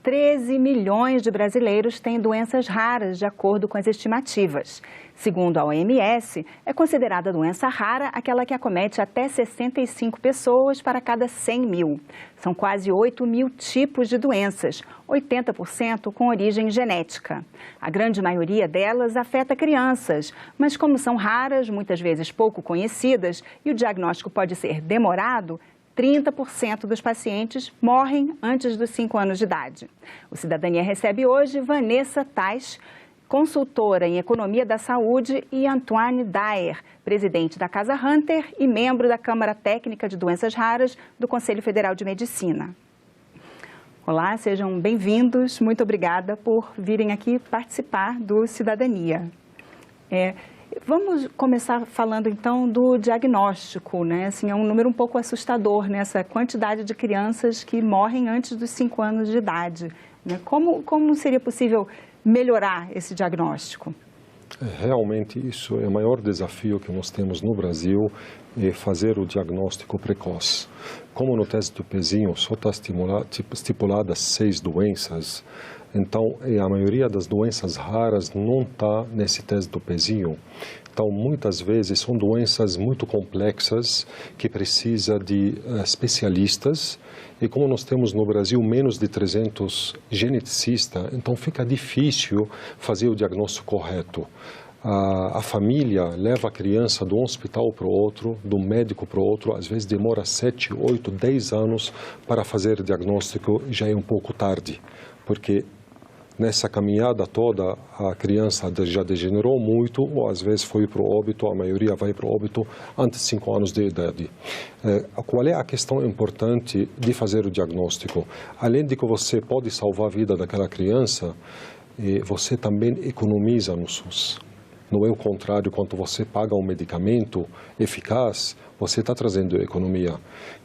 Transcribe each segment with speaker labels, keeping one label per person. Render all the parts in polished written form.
Speaker 1: 13 milhões de brasileiros têm doenças raras, de acordo com as estimativas. Segundo a OMS, é considerada doença rara aquela que acomete até 65 pessoas para cada 100 mil. São quase 8 mil tipos de doenças, 80% com origem genética. A grande maioria delas afeta crianças, mas como são raras, muitas vezes pouco conhecidas, e o diagnóstico pode ser demorado, 30% dos pacientes morrem antes dos 5 anos de idade. O Cidadania recebe hoje Vanessa Tais, consultora em Economia da Saúde, e Antoine Daer, presidente da Casa Hunter e membro da Câmara Técnica de Doenças Raras do Conselho Federal de Medicina. Olá, sejam bem-vindos. Muito obrigada por virem aqui participar do Cidadania. Vamos começar falando, então, do diagnóstico, né? Assim, é um número um pouco assustador, né? Essa quantidade de crianças que morrem antes dos 5 anos de idade, né? Como seria possível melhorar esse diagnóstico?
Speaker 2: Realmente, isso é o maior desafio que nós temos no Brasil, é fazer o diagnóstico precoce. Como no teste do pezinho só está estipuladas 6 doenças, então a maioria das doenças raras não está nesse teste do pezinho. Então, muitas vezes são doenças muito complexas que precisam de especialistas. E como nós temos no Brasil menos de 300 geneticistas, então fica difícil fazer o diagnóstico correto. A família leva a criança de um hospital para o outro, do médico para o outro, às vezes demora 7, 8, 10 anos para fazer o diagnóstico, já é um pouco tarde, porque nessa caminhada toda a criança já degenerou muito, ou às vezes foi para o óbito, a maioria vai para o óbito antes de 5 anos de idade. Qual é a questão importante de fazer o diagnóstico? Além de que você pode salvar a vida daquela criança, você também economiza no SUS. Não é o contrário, quando você paga um medicamento eficaz, você está trazendo economia.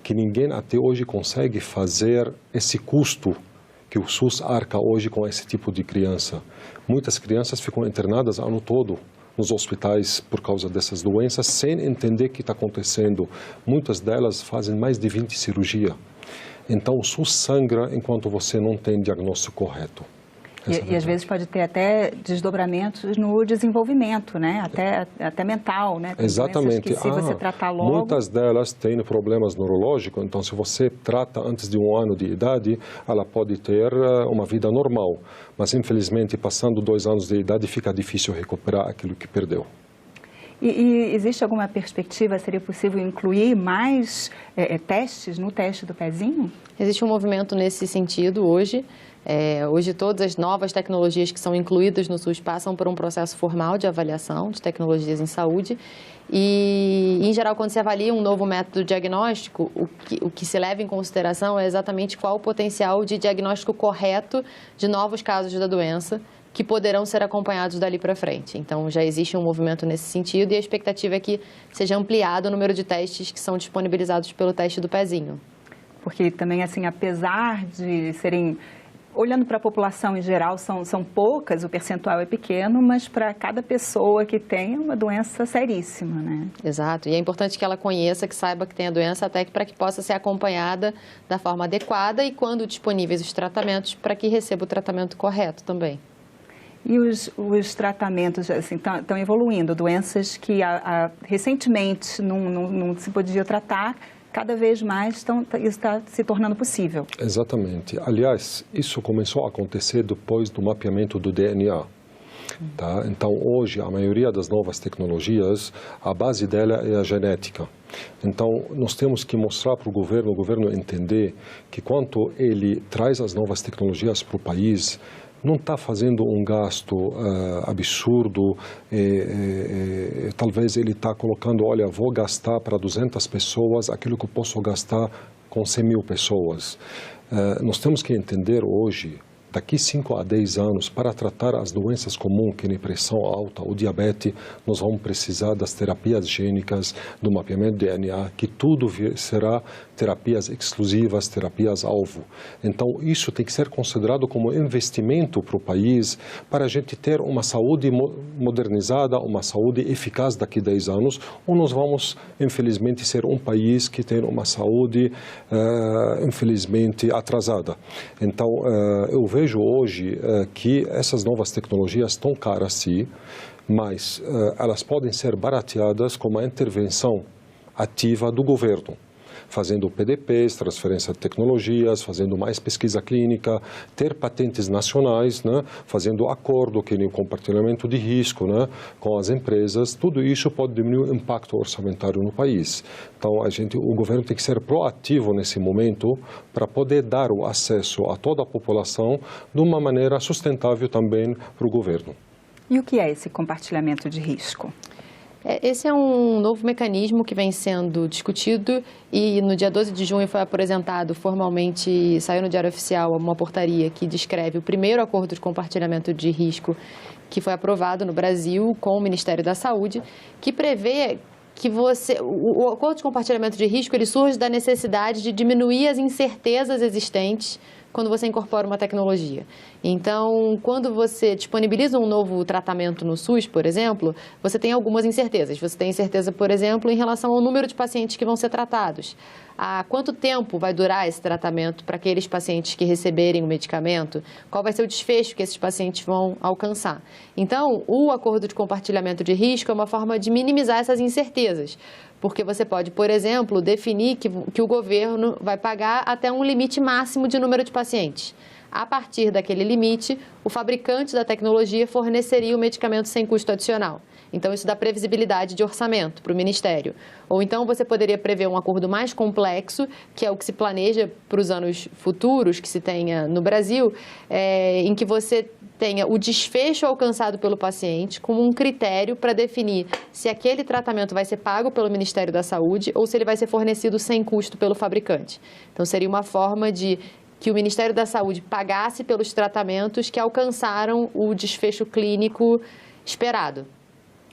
Speaker 2: Que ninguém até hoje consegue fazer esse custo que o SUS arca hoje com esse tipo de criança. Muitas crianças ficam internadas o ano todo nos hospitais por causa dessas doenças, sem entender o que está acontecendo. Muitas delas fazem mais de 20 cirurgias. Então, o SUS sangra enquanto você não tem diagnóstico correto.
Speaker 1: E às vezes pode ter até desdobramentos no desenvolvimento, né? Até mental, né? Tem
Speaker 2: exatamente.
Speaker 1: Que se você tratar logo...
Speaker 2: Muitas delas têm problemas neurológicos, então se você trata antes de 1 ano de idade, ela pode ter uma vida normal. Mas infelizmente, passando 2 anos de idade, fica difícil recuperar aquilo que perdeu.
Speaker 1: E existe alguma perspectiva, seria possível incluir mais testes no teste do pezinho?
Speaker 3: Existe um movimento nesse sentido hoje. Hoje todas as novas tecnologias que são incluídas no SUS passam por um processo formal de avaliação de tecnologias em saúde e, em geral, quando se avalia um novo método diagnóstico, o que se leva em consideração é exatamente qual o potencial de diagnóstico correto de novos casos da doença que poderão ser acompanhados dali para frente. Então, já existe um movimento nesse sentido e a expectativa é que seja ampliado o número de testes que são disponibilizados pelo teste do pezinho.
Speaker 1: Porque também, assim, apesar de serem... Olhando para a população em geral, são poucas, o percentual é pequeno, mas para cada pessoa que tem é uma doença seríssima, né?
Speaker 3: Exato, e é importante que ela conheça, que saiba que tem a doença, até para que possa ser acompanhada da forma adequada e, quando disponíveis os tratamentos, para que receba o tratamento correto também.
Speaker 1: E os tratamentos assim, estão evoluindo, doenças que recentemente não se podia tratar, cada vez mais isso está se tornando possível.
Speaker 2: Exatamente. Aliás, isso começou a acontecer depois do mapeamento do DNA. Tá? Então, hoje, a maioria das novas tecnologias, a base dela é a genética. Então, nós temos que mostrar para o governo entender que quando ele traz as novas tecnologias para o país, não está fazendo um gasto absurdo, talvez ele está colocando, olha, vou gastar para 200 pessoas aquilo que eu posso gastar com 100 mil pessoas. Nós temos que entender hoje daqui 5 a 10 anos, para tratar as doenças comuns, que nem pressão alta ou diabetes, nós vamos precisar das terapias gênicas, do mapeamento de DNA, que tudo será terapias exclusivas, terapias-alvo. Então, isso tem que ser considerado como investimento para o país, para a gente ter uma saúde modernizada, uma saúde eficaz daqui a 10 anos, ou nós vamos, infelizmente, ser um país que tem uma saúde, infelizmente, atrasada. Então, eu vejo hoje que essas novas tecnologias estão caras, sim, mas elas podem ser barateadas com uma intervenção ativa do governo, fazendo PDPs, transferência de tecnologias, fazendo mais pesquisa clínica, ter patentes nacionais, né, fazendo acordo, que nem o compartilhamento de risco, né, com as empresas. Tudo isso pode diminuir o impacto orçamentário no país. Então, o governo tem que ser proativo nesse momento para poder dar o acesso a toda a população de uma maneira sustentável também para o governo.
Speaker 1: E o que é esse compartilhamento de risco?
Speaker 3: Esse é um novo mecanismo que vem sendo discutido e no dia 12 de junho foi apresentado formalmente, saiu no Diário Oficial uma portaria que descreve o primeiro acordo de compartilhamento de risco que foi aprovado no Brasil com o Ministério da Saúde, que prevê que o acordo de compartilhamento de risco ele surge da necessidade de diminuir as incertezas existentes quando você incorpora uma tecnologia. Então, quando você disponibiliza um novo tratamento no SUS, por exemplo, você tem algumas incertezas. Você tem incerteza, por exemplo, em relação ao número de pacientes que vão ser tratados. Há quanto tempo vai durar esse tratamento para aqueles pacientes que receberem o medicamento? Qual vai ser o desfecho que esses pacientes vão alcançar? Então, o acordo de compartilhamento de risco é uma forma de minimizar essas incertezas. Porque você pode, por exemplo, definir que o governo vai pagar até um limite máximo de número de pacientes. A partir daquele limite, o fabricante da tecnologia forneceria o medicamento sem custo adicional. Então, isso dá previsibilidade de orçamento para o Ministério. Ou então, você poderia prever um acordo mais complexo, que é o que se planeja para os anos futuros, que se tenha no Brasil, em que você tenha o desfecho alcançado pelo paciente como um critério para definir se aquele tratamento vai ser pago pelo Ministério da Saúde ou se ele vai ser fornecido sem custo pelo fabricante. Então, seria uma forma de que o Ministério da Saúde pagasse pelos tratamentos que alcançaram o desfecho clínico esperado.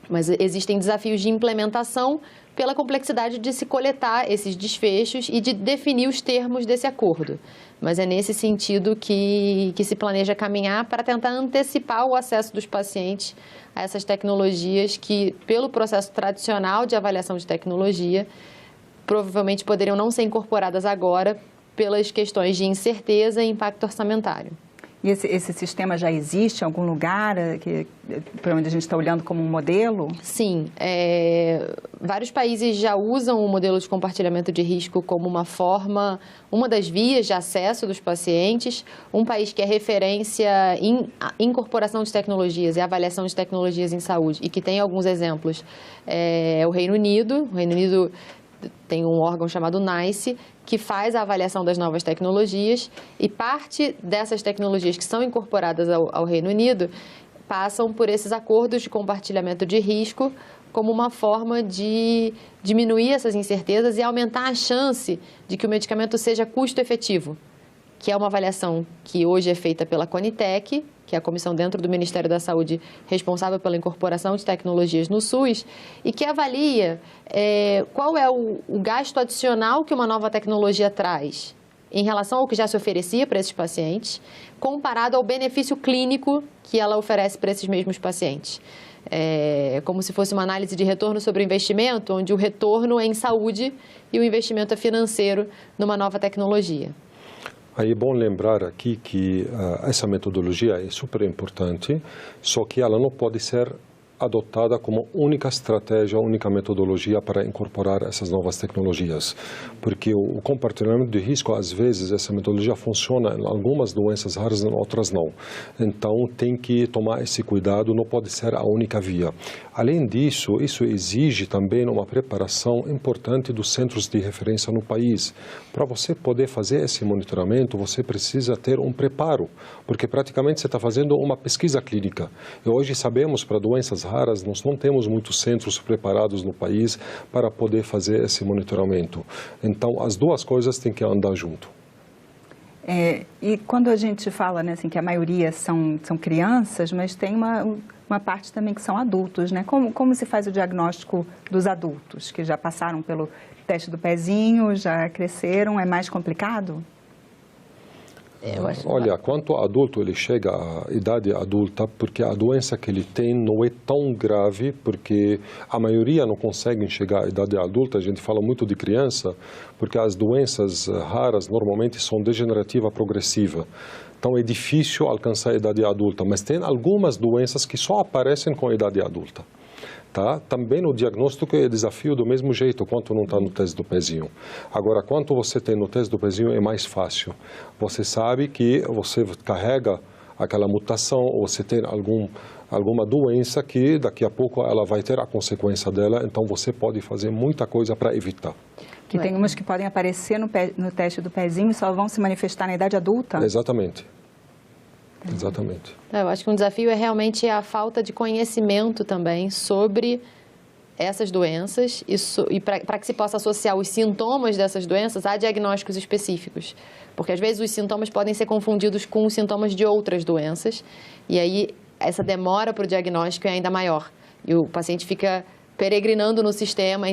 Speaker 3: Mas existem desafios de implementação pela complexidade de se coletar esses desfechos e de definir os termos desse acordo. Mas é nesse sentido que se planeja caminhar para tentar antecipar o acesso dos pacientes a essas tecnologias que, pelo processo tradicional de avaliação de tecnologia, provavelmente poderiam não ser incorporadas agora pelas questões de incerteza e impacto orçamentário.
Speaker 1: E esse sistema já existe em algum lugar para onde a gente está olhando como um modelo?
Speaker 3: Sim, vários países já usam o modelo de compartilhamento de risco como uma das vias de acesso dos pacientes. Um país que é referência em incorporação de tecnologias e avaliação de tecnologias em saúde e que tem alguns exemplos é o Reino Unido. O Reino Unido tem um órgão chamado NICE, que faz a avaliação das novas tecnologias e parte dessas tecnologias que são incorporadas ao Reino Unido passam por esses acordos de compartilhamento de risco como uma forma de diminuir essas incertezas e aumentar a chance de que o medicamento seja custo-efetivo, que é uma avaliação que hoje é feita pela Conitec, que é a comissão dentro do Ministério da Saúde responsável pela incorporação de tecnologias no SUS, e que avalia qual é o gasto adicional que uma nova tecnologia traz em relação ao que já se oferecia para esses pacientes, comparado ao benefício clínico que ela oferece para esses mesmos pacientes. Como se fosse uma análise de retorno sobre o investimento, onde o retorno é em saúde e o investimento é financeiro numa nova tecnologia.
Speaker 2: Aí é bom lembrar aqui que essa metodologia é super importante, só que ela não pode ser adotada como única estratégia, única metodologia para incorporar essas novas tecnologias. Porque o compartilhamento de risco, às vezes, essa metodologia funciona em algumas doenças raras, em outras não. Então, tem que tomar esse cuidado, não pode ser a única via. Além disso, isso exige também uma preparação importante dos centros de referência no país. Para você poder fazer esse monitoramento, você precisa ter um preparo, porque praticamente você está fazendo uma pesquisa clínica. E hoje sabemos, para doenças raras, nós não temos muitos centros preparados no país para poder fazer esse monitoramento. Então, as duas coisas têm que andar junto.
Speaker 1: E quando a gente fala, né, assim, que a maioria são crianças, mas tem uma parte também que são adultos, né? Como se faz o diagnóstico dos adultos, que já passaram pelo teste do pezinho, já cresceram, é mais complicado?
Speaker 2: Olha, quanto adulto ele chega à idade adulta, porque a doença que ele tem não é tão grave, porque a maioria não consegue chegar à idade adulta. A gente fala muito de criança, porque as doenças raras normalmente são degenerativa progressiva. Então é difícil alcançar a idade adulta, mas tem algumas doenças que só aparecem com a idade adulta. Tá? Também o diagnóstico é desafio do mesmo jeito, quanto não está no teste do pezinho. Agora, quanto você tem no teste do pezinho é mais fácil. Você sabe que você carrega aquela mutação, ou você tem alguma doença que daqui a pouco ela vai ter a consequência dela, então você pode fazer muita coisa para evitar.
Speaker 1: Que tem umas que podem aparecer no teste do pezinho e só vão se manifestar na idade adulta?
Speaker 2: Exatamente. Exatamente.
Speaker 3: Eu acho que um desafio é realmente a falta de conhecimento também sobre essas doenças e para que se possa associar os sintomas dessas doenças a diagnósticos específicos. Porque às vezes os sintomas podem ser confundidos com os sintomas de outras doenças e aí essa demora para o diagnóstico é ainda maior. E o paciente fica peregrinando no sistema,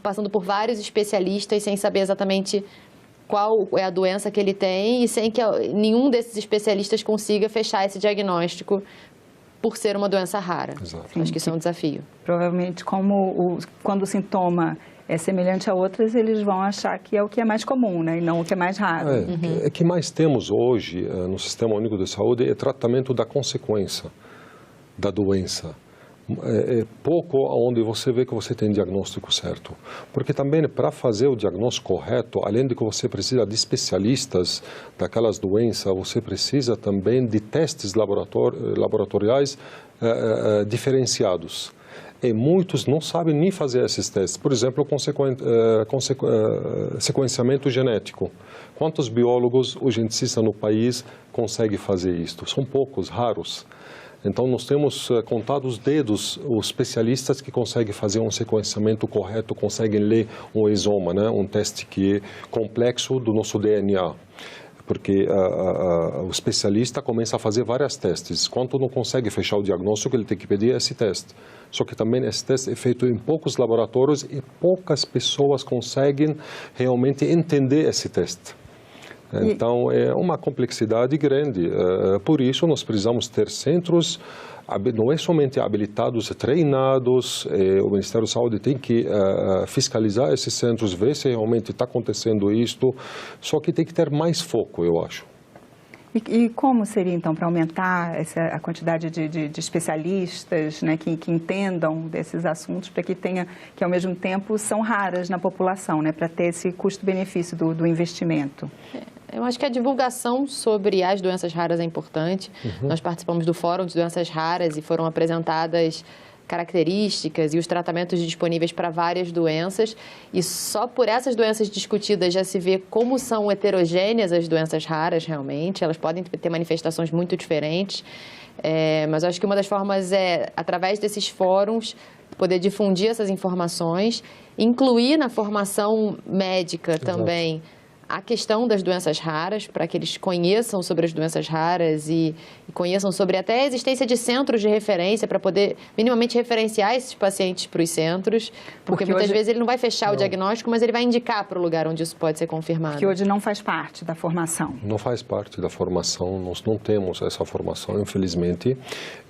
Speaker 3: passando por vários especialistas sem saber exatamente qual é a doença que ele tem e sem que nenhum desses especialistas consiga fechar esse diagnóstico por ser uma doença rara.
Speaker 2: Exato.
Speaker 3: Acho que isso é um desafio.
Speaker 1: Provavelmente, quando o sintoma é semelhante a outras, eles vão achar que é o que é mais comum, né? E não o que é mais raro.
Speaker 2: O que mais temos hoje no Sistema Único de Saúde é tratamento da consequência da doença. É pouco onde você vê que você tem diagnóstico certo. Porque também para fazer o diagnóstico correto, além de que você precisa de especialistas daquelas doenças, você precisa também de testes laboratoriais diferenciados. E muitos não sabem nem fazer esses testes. Por exemplo, sequenciamento genético. Quantos biólogos ou geneticistas no país conseguem fazer isto? São poucos, raros. Então, nós temos contado os dedos, os especialistas que conseguem fazer um sequenciamento correto, conseguem ler um exoma, né? Um teste que é complexo do nosso DNA. Porque o especialista começa a fazer vários testes. Quando não consegue fechar o diagnóstico, ele tem que pedir esse teste. Só que também esse teste é feito em poucos laboratórios e poucas pessoas conseguem realmente entender esse teste. Então, é uma complexidade grande. Por isso, nós precisamos ter centros, não é somente habilitados, treinados. O Ministério da Saúde tem que fiscalizar esses centros, ver se realmente está acontecendo isto. Só que tem que ter mais foco, eu acho.
Speaker 1: E como seria, então, para aumentar a quantidade de especialistas, né, que entendam desses assuntos, para que ao mesmo tempo são raras na população, né, para ter esse custo-benefício do investimento?
Speaker 3: Eu acho que a divulgação sobre as doenças raras é importante. Nós participamos do Fórum de Doenças Raras e foram apresentadas características e os tratamentos disponíveis para várias doenças. E só por essas doenças discutidas já se vê como são heterogêneas as doenças raras realmente. Elas podem ter manifestações muito diferentes. Mas eu acho que uma das formas é, através desses fóruns, poder difundir essas informações, incluir na formação médica também a questão das doenças raras, para que eles conheçam sobre as doenças raras e conheçam sobre até a existência de centros de referência para poder minimamente referenciar esses pacientes para os centros, porque muitas vezes ele não vai fechar o diagnóstico, mas ele vai indicar para o lugar onde isso pode ser confirmado.
Speaker 1: Que hoje não faz parte da formação.
Speaker 2: Não faz parte da formação, nós não temos essa formação, infelizmente.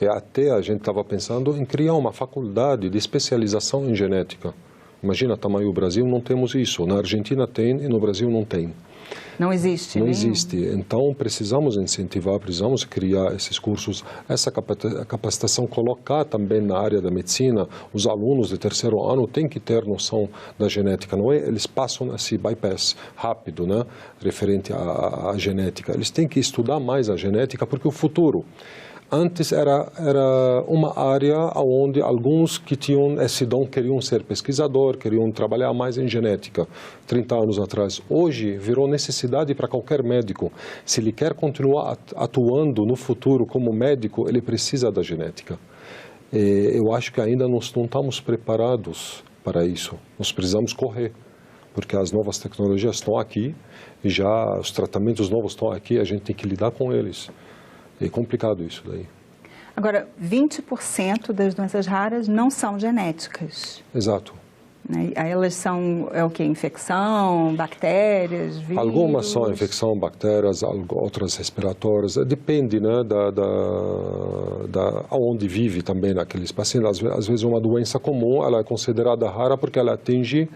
Speaker 2: Até a gente estava pensando em criar uma faculdade de especialização em genética. Imagina, o tamanho do Brasil, não temos isso. Na Argentina tem e no Brasil não tem.
Speaker 1: Não existe.
Speaker 2: Não existe. Então, precisamos incentivar, precisamos criar esses cursos, essa capacitação, colocar também na área da medicina. Os alunos de terceiro ano têm que ter noção da genética. Não é? Eles passam esse bypass rápido, né? Referente à genética. Eles têm que estudar mais a genética, porque o futuro... Antes era uma área onde alguns que tinham esse dom queriam ser pesquisador, queriam trabalhar mais em genética, 30 anos atrás. Hoje virou necessidade para qualquer médico. Se ele quer continuar atuando no futuro como médico, ele precisa da genética. Eu acho que ainda nós não estamos preparados para isso. Nós precisamos correr, porque as novas tecnologias estão aqui e já os tratamentos novos estão aqui, a gente tem que lidar com eles. É complicado isso daí.
Speaker 1: Agora, 20% das doenças raras não são genéticas.
Speaker 2: Exato.
Speaker 1: Né? Elas são, o quê? Infecção, bactérias, vírus?
Speaker 2: Algumas são infecção, bactérias, outras respiratórias. Depende, né, onde vive também aqueles pacientes. Às vezes uma doença comum, ela é considerada rara porque ela atinge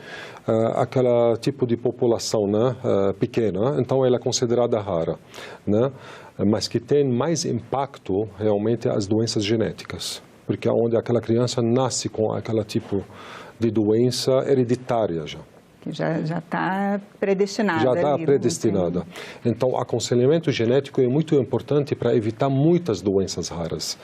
Speaker 2: aquele tipo de população, né, pequena. Então ela é considerada rara, né? Mas que tem mais impacto realmente as doenças genéticas, porque é onde aquela criança nasce com aquele tipo de doença hereditária já.
Speaker 1: Que já está predestinada.
Speaker 2: Já está predestinada. Então, aconselhamento genético é muito importante para evitar muitas doenças raras.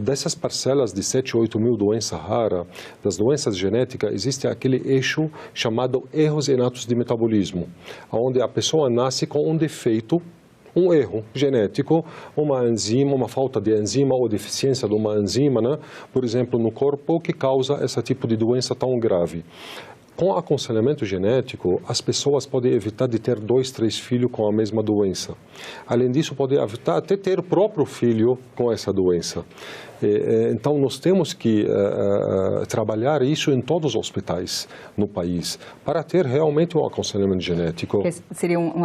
Speaker 2: Dessas parcelas de 7 ou 8 mil doenças raras, das doenças genéticas, existe aquele eixo chamado erros inatos de metabolismo, onde a pessoa nasce com um defeito, um erro genético, uma enzima, uma falta de enzima ou deficiência de uma enzima, né, por exemplo, no corpo, que causa esse tipo de doença tão grave. Com aconselhamento genético, as pessoas podem evitar de ter 2, 3 filhos com a mesma doença. Além disso, podem evitar até ter o próprio filho com essa doença. Então, nós temos que trabalhar isso em todos os hospitais no país, para ter realmente um aconselhamento genético.
Speaker 1: Que seria um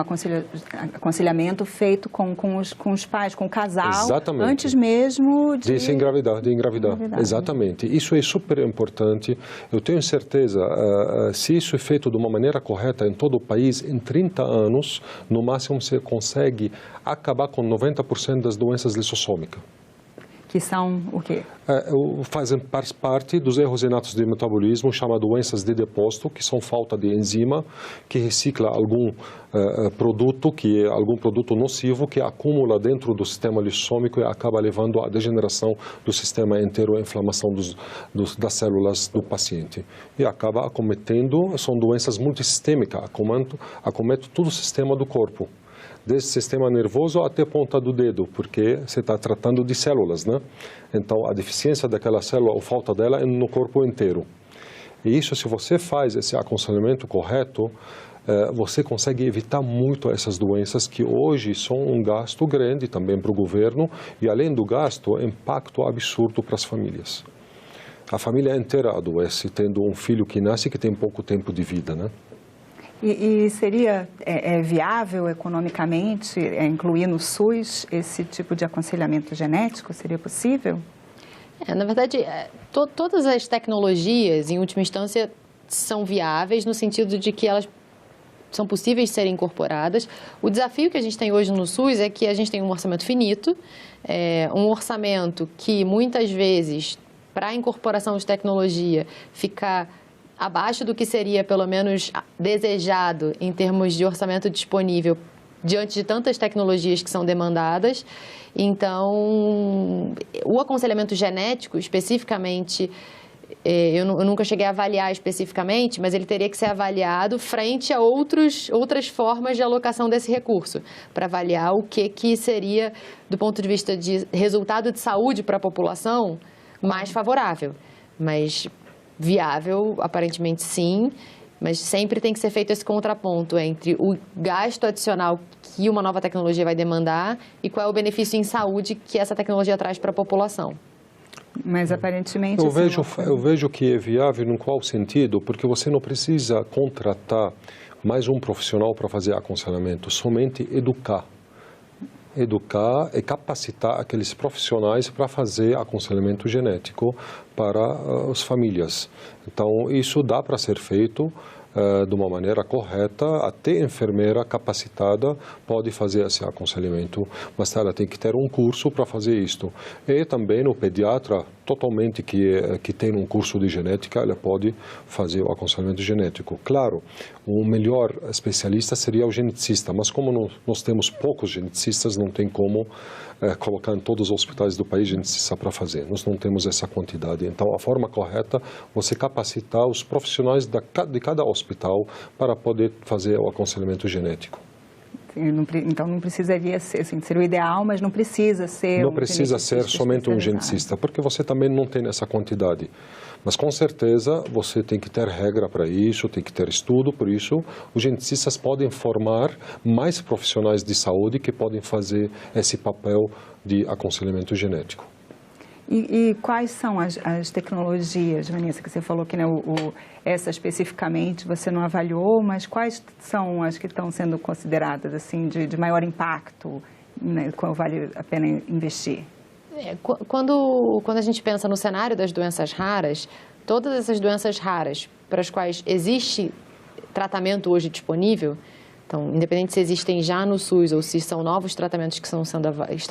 Speaker 1: aconselhamento feito com os pais, com o casal,
Speaker 2: exatamente,
Speaker 1: antes mesmo de
Speaker 2: se engravidar. Exatamente. Isso é super importante. Eu tenho certeza, se isso é feito de uma maneira correta em todo o país, em 30 anos, no máximo você consegue acabar com 90% das doenças lissossômicas.
Speaker 1: Que são o quê?
Speaker 2: Fazem parte dos erros inatos de metabolismo, chama doenças de depósito, que são falta de enzima, que recicla algum produto nocivo que acumula dentro do sistema lissômico e acaba levando à degeneração do sistema inteiro, à inflamação das células do paciente. E acaba acometendo, são doenças multissistêmicas, acomete todo o sistema do corpo, desde o sistema nervoso até a ponta do dedo, porque você está tratando de células, né? Então, a deficiência daquela célula ou falta dela é no corpo inteiro. E isso, se você faz esse aconselhamento correto, você consegue evitar muito essas doenças que hoje são um gasto grande também para o governo e, além do gasto, impacto absurdo para as famílias. A família inteira adoece, tendo um filho que nasce que tem pouco tempo de vida, né?
Speaker 1: E seria viável economicamente incluir no SUS esse tipo de aconselhamento genético? Seria possível?
Speaker 3: Na verdade, todas as tecnologias, em última instância, são viáveis no sentido de que elas são possíveis de serem incorporadas. O desafio que a gente tem hoje no SUS é que a gente tem um orçamento finito, um orçamento que muitas vezes, para a incorporação de tecnologia, fica abaixo do que seria, pelo menos, desejado em termos de orçamento disponível diante de tantas tecnologias que são demandadas. Então, o aconselhamento genético, especificamente, eu nunca cheguei a avaliar especificamente, mas ele teria que ser avaliado frente a outras formas de alocação desse recurso, para avaliar o que seria, do ponto de vista de resultado de saúde para a população, mais favorável. Mas viável, aparentemente sim, mas sempre tem que ser feito esse contraponto entre o gasto adicional que uma nova tecnologia vai demandar e qual é o benefício em saúde que essa tecnologia traz para a população.
Speaker 1: Mas aparentemente...
Speaker 2: Eu vejo que é viável em qual sentido? Porque você não precisa contratar mais um profissional para fazer aconselhamento, somente educar e capacitar aqueles profissionais para fazer aconselhamento genético para as famílias. Então, isso dá para ser feito de uma maneira correta, até enfermeira capacitada pode fazer esse aconselhamento, mas ela tem que ter um curso para fazer isto. E também o pediatra, totalmente que tem um curso de genética, ela pode fazer o aconselhamento genético. Claro, o melhor especialista seria o geneticista, mas como nós temos poucos geneticistas, não tem como colocar em todos os hospitais do país geneticista para fazer. Nós não temos essa quantidade. Então, a forma correta é você capacitar os profissionais de cada hospital para poder fazer o aconselhamento genético.
Speaker 1: Então não precisaria ser, assim, seria o ideal, mas não precisa ser
Speaker 2: Não precisa ser somente um geneticista, porque você também não tem essa quantidade. Mas com certeza você tem que ter regra para isso, tem que ter estudo, por isso os geneticistas podem formar mais profissionais de saúde que podem fazer esse papel de aconselhamento genético.
Speaker 1: E quais são as tecnologias, Vanessa, que você falou que, né, essa especificamente você não avaliou, mas quais são as que estão sendo consideradas assim, de maior impacto, né, qual vale a pena investir?
Speaker 3: Quando a gente pensa no cenário das doenças raras, todas essas doenças raras para as quais existe tratamento hoje disponível, então, independente se existem já no SUS ou se são novos tratamentos que estão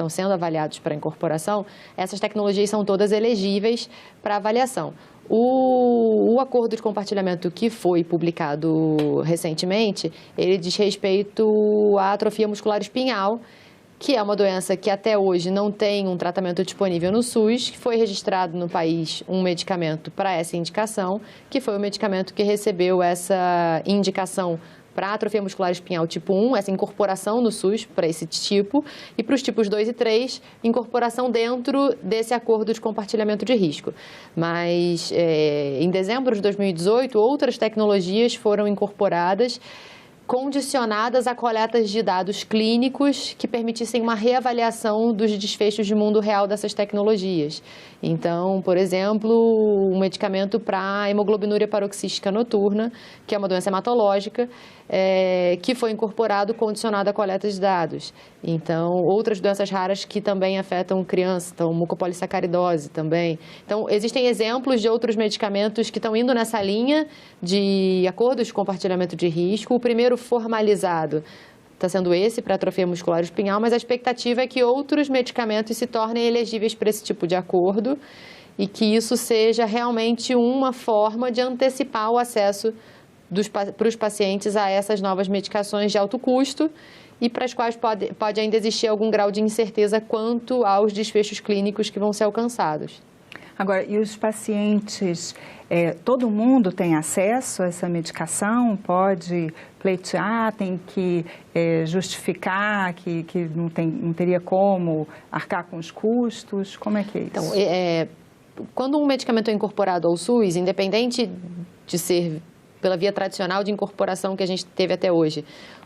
Speaker 3: sendo avaliados para incorporação, essas tecnologias são todas elegíveis para avaliação. O acordo de compartilhamento que foi publicado recentemente, ele diz respeito à atrofia muscular espinhal, que é uma doença que até hoje não tem um tratamento disponível no SUS, que foi registrado no país um medicamento para essa indicação, que foi o medicamento que recebeu essa indicação para a atrofia muscular espinhal tipo 1, essa incorporação no SUS para esse tipo, e para os tipos 2 e 3, incorporação dentro desse acordo de compartilhamento de risco. Mas em dezembro de 2018, outras tecnologias foram incorporadas, condicionadas a coletas de dados clínicos que permitissem uma reavaliação dos desfechos de mundo real dessas tecnologias. Então, por exemplo, um medicamento para a hemoglobinuria paroxística noturna, que é uma doença hematológica, que foi incorporado condicionado a coleta de dados. Então, outras doenças raras que também afetam crianças, então mucopolissacaridose também. Então, existem exemplos de outros medicamentos que estão indo nessa linha de acordos de compartilhamento de risco. O primeiro formalizado está sendo esse para atrofia muscular espinhal, mas a expectativa é que outros medicamentos se tornem elegíveis para esse tipo de acordo e que isso seja realmente uma forma de antecipar o acesso para os pacientes a essas novas medicações de alto custo e para as quais pode ainda existir algum grau de incerteza quanto aos desfechos clínicos que vão ser alcançados.
Speaker 1: Agora, e os pacientes, todo mundo tem acesso a essa medicação? Pode pleitear, tem que justificar que não teria como arcar com os custos? Como é que é isso?
Speaker 3: Então, quando um medicamento é incorporado ao SUS, independente de ser pela via tradicional de incorporação que a gente teve até hoje,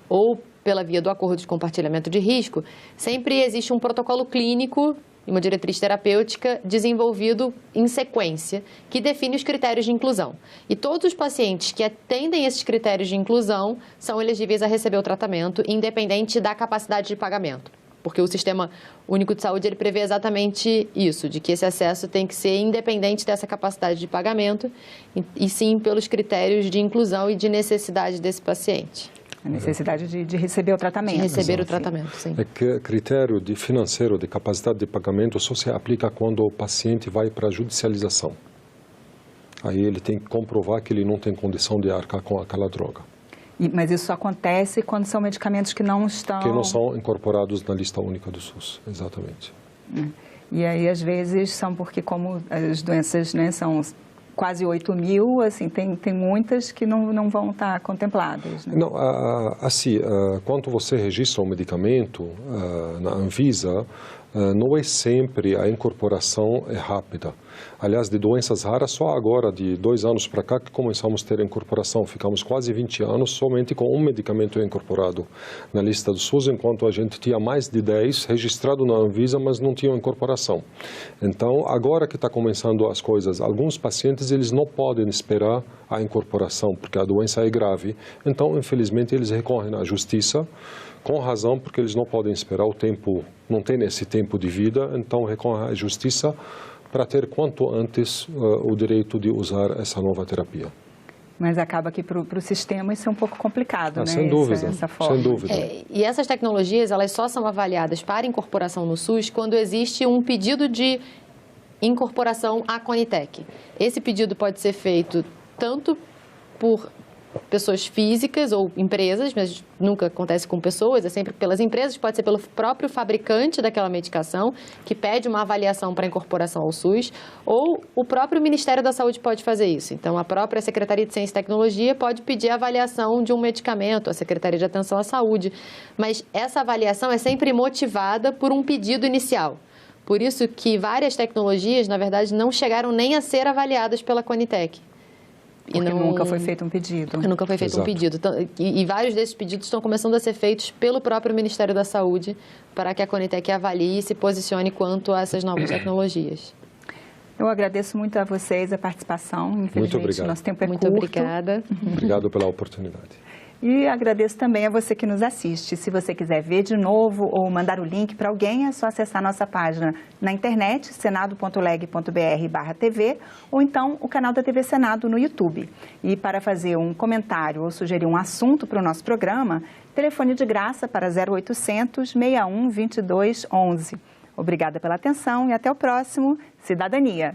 Speaker 3: ou pela via do acordo de compartilhamento de risco, sempre existe um protocolo clínico e uma diretriz terapêutica desenvolvido em sequência, que define os critérios de inclusão. E todos os pacientes que atendem esses critérios de inclusão são elegíveis a receber o tratamento, independente da capacidade de pagamento. Porque o Sistema Único de Saúde ele prevê exatamente isso, de que esse acesso tem que ser independente dessa capacidade de pagamento, e sim pelos critérios de inclusão e de necessidade desse paciente.
Speaker 1: A necessidade de receber o tratamento.
Speaker 3: De receber o tratamento, sim.
Speaker 2: É que critério financeiro de capacidade de pagamento só se aplica quando o paciente vai para a judicialização. Aí ele tem que comprovar que ele não tem condição de arcar com aquela droga.
Speaker 1: Mas isso acontece quando são medicamentos que não estão...
Speaker 2: Que não são incorporados na lista única do SUS, exatamente.
Speaker 1: E aí, às vezes, são porque como as doenças, né, são quase 8.000, assim, tem muitas que não vão estar contempladas. Né?
Speaker 2: Não, assim, quando você registra um medicamento na Anvisa, não é sempre a incorporação é rápida. Aliás, de doenças raras, só agora, de 2 anos para cá, que começamos a ter a incorporação. Ficamos quase 20 anos somente com um medicamento incorporado na lista do SUS, enquanto a gente tinha mais de 10 registrado na Anvisa, mas não tinham incorporação. Então, agora que está começando as coisas, alguns pacientes eles não podem esperar a incorporação, porque a doença é grave. Então, infelizmente, eles recorrem à justiça, com razão, porque eles não podem esperar o tempo, não tem esse tempo de vida, então recorrem à justiça para ter quanto antes o direito de usar essa nova terapia.
Speaker 1: Mas acaba que para o sistema isso é um pouco complicado, né?
Speaker 2: Sem dúvida,
Speaker 1: essa forma.
Speaker 2: sem dúvida.
Speaker 3: E essas tecnologias, elas só são avaliadas para incorporação no SUS quando existe um pedido de incorporação à Conitec. Esse pedido pode ser feito tanto por pessoas físicas ou empresas, mas nunca acontece com pessoas, é sempre pelas empresas, pode ser pelo próprio fabricante daquela medicação, que pede uma avaliação para incorporação ao SUS, ou o próprio Ministério da Saúde pode fazer isso. Então, a própria Secretaria de Ciência e Tecnologia pode pedir a avaliação de um medicamento, a Secretaria de Atenção à Saúde, mas essa avaliação é sempre motivada por um pedido inicial. Por isso que várias tecnologias, na verdade, não chegaram nem a ser avaliadas pela Conitec.
Speaker 1: Porque nunca foi feito um pedido.
Speaker 3: Porque nunca foi feito
Speaker 2: Exato.
Speaker 3: um pedido. E vários desses pedidos estão começando a ser feitos pelo próprio Ministério da Saúde para que a Conitec avalie e se posicione quanto a essas novas tecnologias.
Speaker 1: Eu agradeço muito a vocês a participação. Infelizmente,
Speaker 2: Muito obrigado.
Speaker 1: nosso tempo é
Speaker 3: Muito
Speaker 1: curto.
Speaker 3: obrigada.
Speaker 2: Obrigado pela oportunidade.
Speaker 1: E agradeço também a você que nos assiste. Se você quiser ver de novo ou mandar o link para alguém, é só acessar nossa página na internet, senado.leg.br/TV, ou então o canal da TV Senado no YouTube. E para fazer um comentário ou sugerir um assunto para o nosso programa, telefone de graça para 0800 61 22 11. Obrigada pela atenção e até o próximo Cidadania.